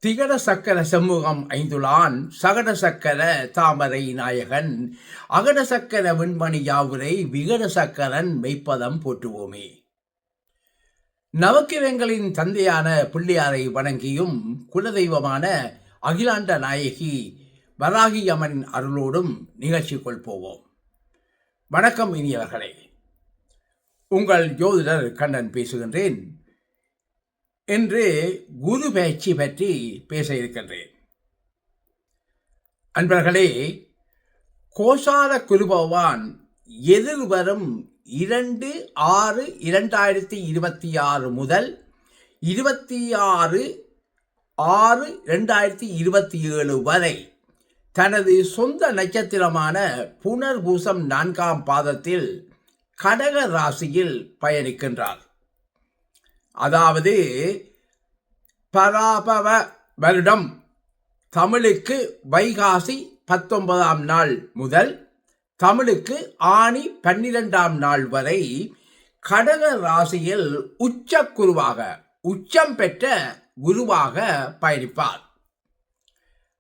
திகட சக்கர செம்முகம் ஐந்துளான் சகட சக்கர தாமரை நாயகன் அகட சக்கர விண்மணி யாவுரை விகட சக்கரன் மெய்ப்பதம் போற்றுவோமே. நவக்கிரங்களின் தந்தையான பிள்ளையாரை வணங்கியும் குலதெய்வமான அகிலாண்ட நாயகி வராகி அம்மனின் அருளோடும் நிகழ்ச்சிக்குள் போவோம். வணக்கம் இனியவர்களே, உங்கள் ஜோதிடர் கண்ணன் பேசுகின்றேன். இன்று குரு பயிற்சி பற்றி பேச இருக்கின்றேன். அன்பர்களே, கோசார குரு பகவான் எதிர்வரும் 2/6/2026 முதல் 26/6/2027 வரை தனது சொந்த நட்சத்திரமான புனர்பூசம் 4ஆம் பாதத்தில் கடக ராசியில் பயணிக்கின்றார். அதாவது பராபவ வருடம் தமிழுக்கு வைகாசி 19ஆம் நாள் முதல் தமிழுக்கு ஆனி 12ஆம் நாள் வரை கடக ராசியில் உச்சம் பெற்ற குருவாக பயணிப்பார்.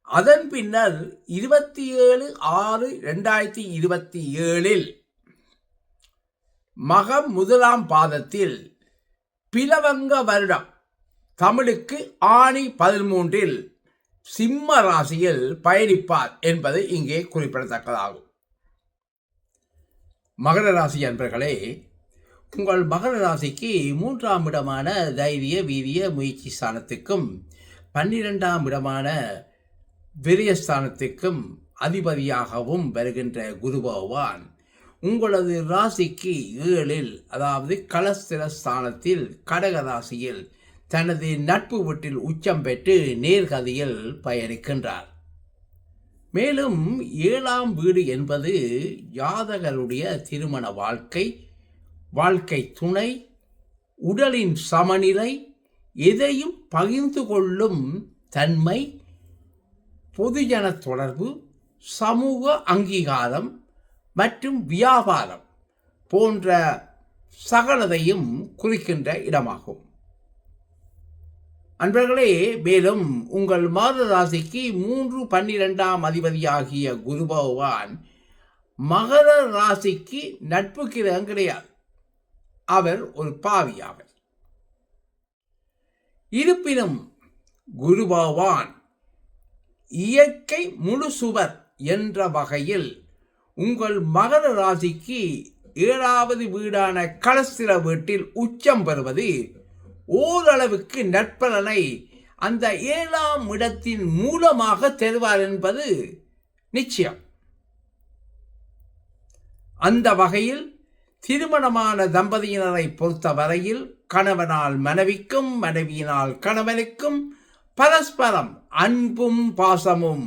அதன் பின்னர் 27/6/2027 மகம் 1ஆம் பாதத்தில் பிலவங்க வருடம் தமிழுக்கு ஆனி 13இல் சிம்ம ராசியில் பயணிப்பார் என்பது இங்கே குறிப்பிடத்தக்கதாகும். மகர ராசி அன்பர்களே, உங்கள் மகர ராசிக்கு 3ஆம் இடமான தைரிய வீரிய முயற்சி ஸ்தானத்துக்கும் 12ஆம் இடமான விரயஸ்தானத்துக்கும் அதிபதியாகவும் வருகின்ற குரு பகவான் உங்களது ராசிக்கு 7இல், அதாவது கலஸ்திர ஸ்தானத்தில் கடக ராசியில் தனது நட்பு வீட்டில் உச்சம் பெற்று நேர்கதியில் பயணிக்கின்றார். மேலும் 7ஆம் வீடு என்பது ஜாதகருடைய திருமண வாழ்க்கை துணை, உடலின் சமநிலை, எதையும் பகிர்ந்து கொள்ளும் தன்மை, பொதுஜன தொடர்பு, சமூக அங்கீகாரம் மற்றும் வியாபாரம் போன்ற சகலதையும் குறிக்கின்ற இடமாகும். அன்பர்களே, மேலும் உங்கள் மகர ராசிக்கு 3/12ஆம் அதிபதியாகிய குரு பகவான் மகர ராசிக்கு நட்பு கிரகம் கிடையாது, அவர் ஒரு பாவியாவர். இருப்பினும் குரு பகவான் இயற்கை முழு சுவர் என்ற வகையில் உங்கள் மகர ராசிக்கு 7வது வீடான கலஸ்திர வீட்டில் உச்சம் பெறுவது ஓரளவுக்கு நற்பலனை அந்த 7ஆம் இடத்தின் மூலமாக தருவார் என்பது நிச்சயம். அந்த வகையில் திருமணமான தம்பதியினரை பொறுத்தவரையில் கணவனால் மனைவிக்கும், மனைவியினால் கணவனுக்கும் பரஸ்பரம் அன்பும் பாசமும்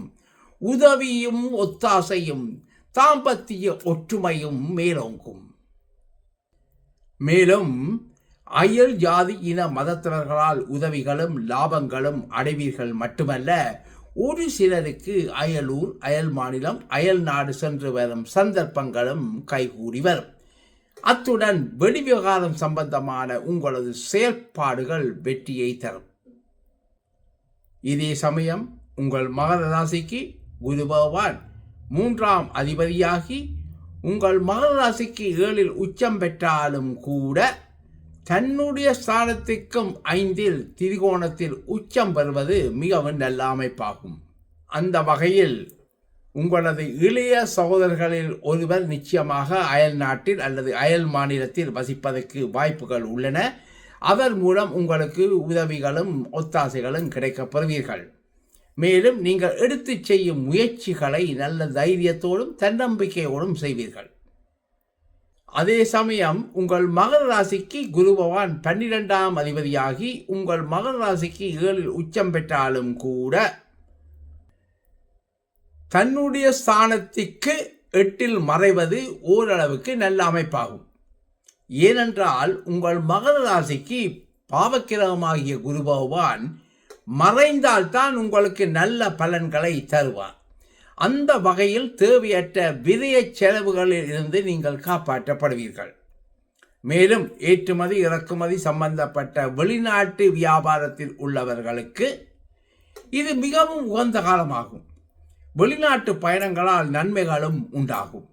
உதவியும் ஒத்தாசையும் தாம்பத்திய ஒற்றுமையும் மேலோங்கும். மேலும் அயல் ஜாதி இன மதத்தவர்களால் உதவிகளும் லாபங்களும் அடைவீர்கள் மட்டுமல்ல, ஒரு சிலருக்கு அயலூர், அயல் மாநிலம், அயல் நாடு சென்று வரும் சந்தர்ப்பங்களும் கைகூடி வரும். அத்துடன் வெளிவிவகாரம் சம்பந்தமான உங்களது செயல்பாடுகள் வெற்றியை தரும். இதே சமயம் உங்கள் மகர ராசிக்கு குரு பகவான் 3ஆம் அதிபதியாகி உங்கள் மகர ராசிக்கு 7இல் உச்சம் பெற்றாலும் கூட தன்னுடைய ஸ்தானத்துக்கும் 5இல் திரிகோணத்தில் உச்சம் பெறுவது மிகவும் நல்ல அமைப்பாகும். அந்த வகையில் உங்களது இளைய சகோதரர்களில் ஒருவர் நிச்சயமாக அயல் நாட்டில் அல்லது அயல் மாநிலத்தில் வசிப்பதற்கு வாய்ப்புகள் உள்ளன. அவர் மூலம் உங்களுக்கு உதவிகளும் ஒத்தாசைகளும் கிடைக்கப் பெறுவீர்கள். மேலும் நீங்கள் எடுத்து செய்யும் முயற்சிகளை நல்ல தைரியத்தோடும் தன்னம்பிக்கையோடும் செய்வீர்கள். அதே சமயம் உங்கள் மகர ராசிக்கு குரு பகவான் 12ஆம் அதிபதியாகி உங்கள் மகர ராசிக்கு 7இல் உச்சம் பெற்றாலும் கூட தன்னுடைய ஸ்தானத்திற்கு 8இல் மறைவது ஓரளவுக்கு நல்ல அமைப்பாகும். ஏனென்றால் உங்கள் மகர ராசிக்கு பாவக்கிரகமாகிய குரு பகவான் மறைந்தால்தான் உங்களுக்கு நல்ல பலன்களை தருவார். அந்த வகையில் தேவையற்ற விரய செலவுகளில் இருந்து நீங்கள் காப்பாற்றப்படுவீர்கள். மேலும் ஏற்றுமதி இறக்குமதி சம்பந்தப்பட்ட வெளிநாட்டு வியாபாரத்தில் உள்ளவர்களுக்கு இது மிகவும் உகந்த காலமாகும். வெளிநாட்டு பயணங்களால் நன்மைகளும் உண்டாகும்.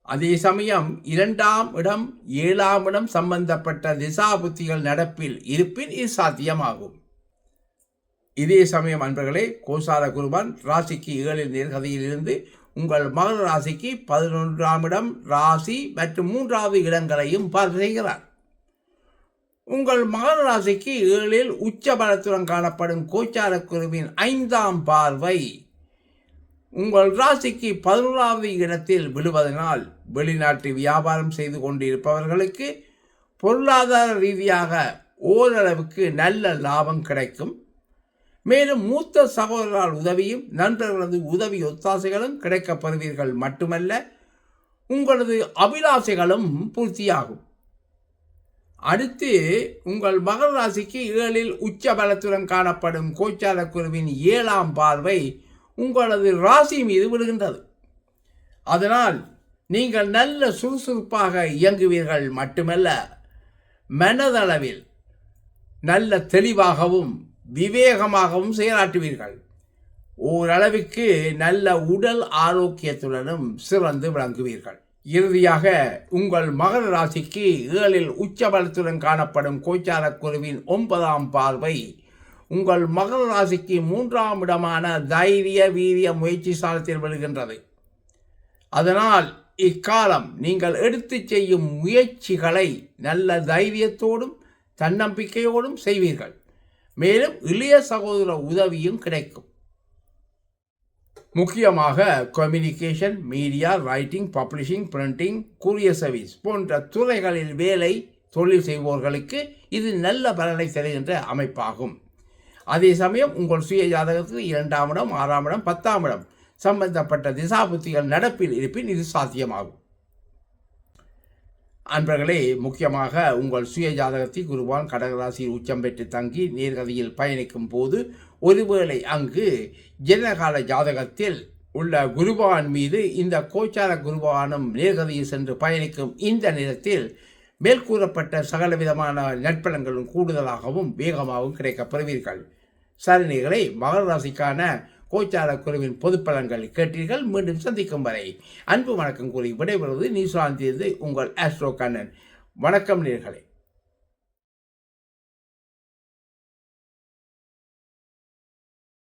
அதே சமயம் 2ஆம் இடம் 7ஆம் இடம் சம்பந்தப்பட்ட திசாபுத்திகள் நடப்பில் இருப்பின் இது சாத்தியமாகும். இதே சமயம் அன்பர்களே, கோசார குருபன் ராசிக்கு 7 நேர்கதியில் இருந்து உங்கள் மகர ராசிக்கு 11ஆம் இடம் ராசி மற்றும் 3வது இடங்களையும் பார்வை செய்கிறார். உங்கள் மகர ராசிக்கு 7 உச்ச பலத்துடன் காணப்படும் கோச்சார குருவின் 5ஆம் பார்வை உங்கள் ராசிக்கு 11வது இடத்தில் விழுவதனால் வெளிநாட்டு வியாபாரம் செய்து கொண்டிருப்பவர்களுக்கு பொருளாதார ரீதியாக ஓரளவுக்கு நல்ல லாபம் கிடைக்கும். மேலும் மூத்த சகோதரரால் உதவியும் நண்பர்களது உதவி ஒத்தாசைகளும் கிடைக்கப் பெறுவீர்கள். மட்டுமல்ல, உங்களது அபிலாசைகளும் பூர்த்தியாகும். அடுத்து உங்கள் மகர ராசிக்கு 7 உச்ச பலத்துடன் காணப்படும் கோச்சார குருவின் 7ஆம் பார்வை உங்களது ராசி மீது விடுகின்றது. அதனால் நீங்கள் நல்ல சுறுசுறுப்பாக இயங்குவீர்கள். மட்டுமல்ல, மனதளவில் நல்ல தெளிவாகவும் விவேகமாகவும் செயலாற்றுவீர்கள். ஓரளவுக்கு நல்ல உடல் ஆரோக்கியத்துடனும் சிறந்து விளங்குவீர்கள். இறுதியாக உங்கள் மகர ராசிக்கு 7 உச்சபலத்துடன் காணப்படும் கோச்சார குருவின் 9ஆம் பார்வை உங்கள் மகர ராசிக்கு 3ஆம் இடமான தைரிய வீரிய முயற்சி ஸ்தானத்தில் விழுகின்றது. அதனால் இக்காலம் நீங்கள் எடுத்து செய்யும் முயற்சிகளை நல்ல தைரியத்தோடும் தன்னம்பிக்கையோடும் செய்வீர்கள். மேலும் இளைய சகோதர உதவியும் கிடைக்கும். முக்கியமாக communication, media, writing, publishing, printing, courier service போன்ற துறைகளில் வேலை தொழில் செய்வோர்களுக்கு இது நல்ல பலனை தருகின்ற அமைப்பாகும். அதே சமயம் உங்கள் சுய ஜாதகத்தில் 2ஆம் இடம் 6ஆம் இடம் 10ஆம் இடம் சம்பந்தப்பட்ட திசாபுத்திகள் நடப்பில் இருப்பின் இது சாத்தியமாகும். அன்பர்களே, முக்கியமாக உங்கள் சுய ஜாதகத்தில் குருவான் கடகராசியில் உச்சம் பெற்று தங்கி நேர்கதியில் பயணிக்கும் போது ஒருவேளை அங்கு ஜனகால ஜாதகத்தில் உள்ள குருபவான் மீது இந்த கோச்சார குருபவானும் நேர்கதியில் சென்று பயணிக்கும் இந்த நேரத்தில் மேற்கூறப்பட்ட சகலவிதமான நற்பலன்களும் கூடுதலாகவும் வேகமாகவும் கிடைக்கப் பெறுவீர்கள். சரிநீர்களை மகர ராசிக்கான கோச்சார குருவின் பொது பலன்கள் கேட்டீர்கள். மீண்டும் சந்திக்கும் வரை அன்பு வணக்கம் கூறி விடைபெறுவது நியூசிலாந்திலிருந்து உங்கள் ஆஸ்ட்ரோ கண்ணன். வணக்கம் நேயர்களே.